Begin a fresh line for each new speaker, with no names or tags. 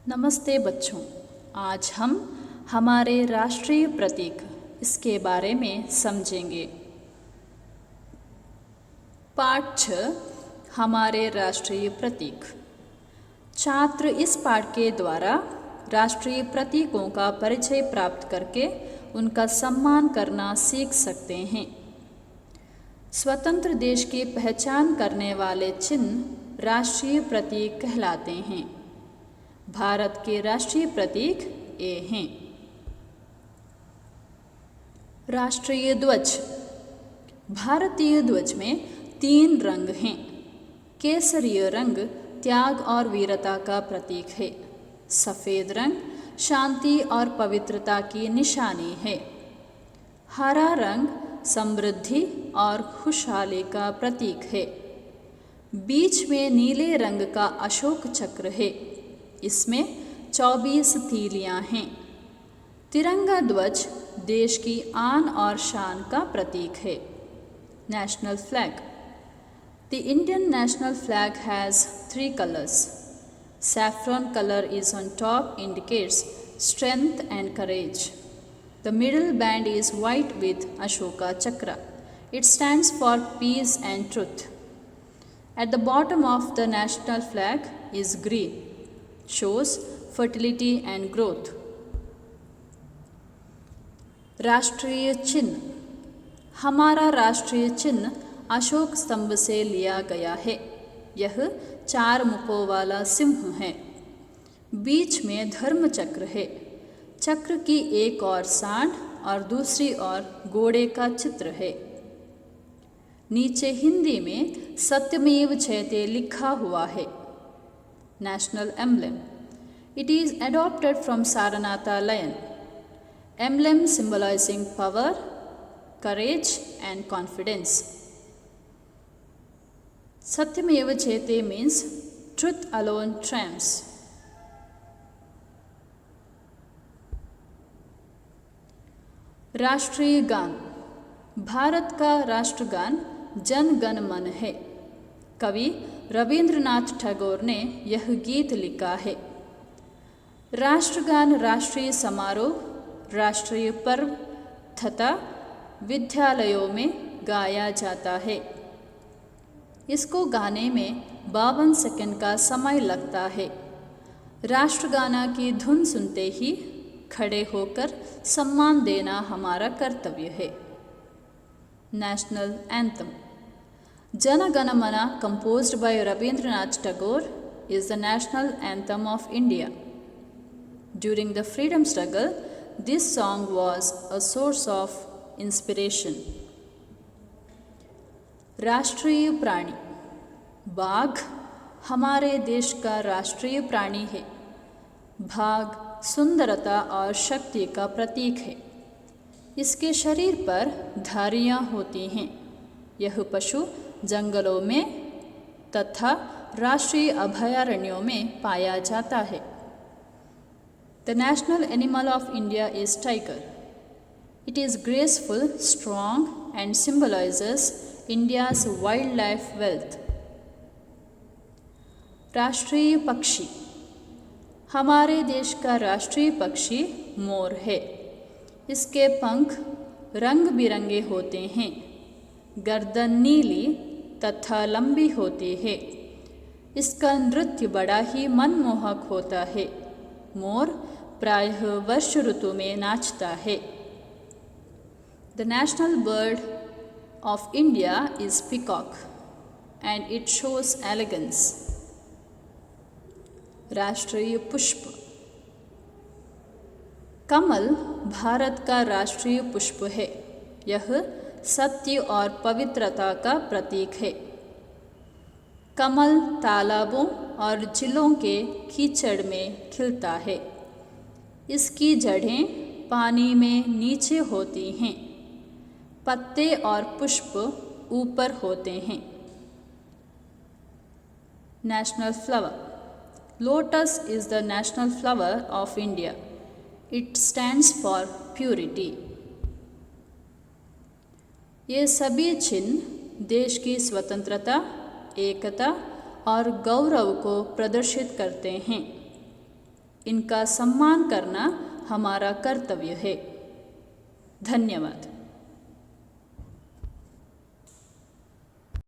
नमस्ते बच्चों। आज हम हमारे राष्ट्रीय प्रतीक इसके बारे में समझेंगे। पाठ 6 हमारे राष्ट्रीय प्रतीक। छात्र इस पाठ के द्वारा राष्ट्रीय प्रतीकों का परिचय प्राप्त करके उनका सम्मान करना सीख सकते हैं। स्वतंत्र देश की पहचान करने वाले चिन्ह राष्ट्रीय प्रतीक कहलाते हैं। भारत के राष्ट्रीय प्रतीक ये हैं। राष्ट्रीय ध्वज। भारतीय ध्वज में 3 रंग हैं। केसरिय रंग त्याग और वीरता का प्रतीक है। सफ़ेद रंग शांति और पवित्रता की निशानी है। हरा रंग समृद्धि और खुशहाली का प्रतीक है। बीच में नीले रंग का अशोक चक्र है। इसमें 24 तीलियां हैं। तिरंगा ध्वज देश की आन और शान का प्रतीक है। National flag. The Indian national flag has 3 colors. Saffron color is on top, indicates strength and courage. The middle band is white with Ashoka Chakra. It stands for peace and truth. At the bottom of the national flag is green, shows fertility and growth. राष्ट्रीय चिन्ह। हमारा राष्ट्रीय चिन्ह अशोक स्तंभ से लिया गया है। यह 4 मुखों वाला सिंह है। बीच में धर्म चक्र है। चक्र की एक ओर सांड और दूसरी ओर घोड़े का चित्र है। नीचे हिंदी में सत्यमेव जयते लिखा हुआ है। National emblem. It is adopted from Saranatha lion. Emblem symbolizing power, courage and confidence. Satyameva Jayate means truth alone triumphs. राष्ट्रीय गान। भारत का राष्ट्रगान जन गण मन है। कवि रवींद्रनाथ टैगोर ने यह गीत लिखा है। राष्ट्रगान राष्ट्रीय समारोह, राष्ट्रीय पर्व तथा विद्यालयों में गाया जाता है। इसको गाने में 52 सेकंड का समय लगता है। राष्ट्रगाना की धुन सुनते ही खड़े होकर सम्मान देना हमारा कर्तव्य है। National anthem. Jana Gana Mana, composed by Rabindranath Tagore, is the national anthem of India. During the freedom struggle, this song was a source of inspiration. राष्ट्रीय प्राणी। बाघ हमारे देश का राष्ट्रीय प्राणी है। बाघ सुंदरता और शक्ति का प्रतीक है। इसके शरीर पर धारियां होती हैं। यह पशु जंगलों में तथा राष्ट्रीय अभयारण्यों में पाया जाता है। The national animal of India is tiger. It is graceful, strong and symbolizes India's wildlife wealth. राष्ट्रीय पक्षी। हमारे देश का राष्ट्रीय पक्षी मोर है। इसके पंख रंग बिरंगे होते हैं। गर्दन नीली तथा लंबी होती है। इसका नृत्य बड़ा ही मनमोहक होता है। मोर प्रायः वर्ष ऋतु में नाचता है। The national bird of India is peacock and it shows elegance. राष्ट्रीय पुष्प। कमल भारत का राष्ट्रीय पुष्प है। यह सत्य और पवित्रता का प्रतीक है। कमल तालाबों और झीलों के कीचड़ में खिलता है। इसकी जड़ें पानी में नीचे होती हैं। पत्ते और पुष्प ऊपर होते हैं। National flower. Lotus is the national flower of India. It stands for purity. ये सभी चिन्ह देश की स्वतंत्रता, एकता और गौरव को प्रदर्शित करते हैं। इनका सम्मान करना हमारा कर्तव्य है। धन्यवाद।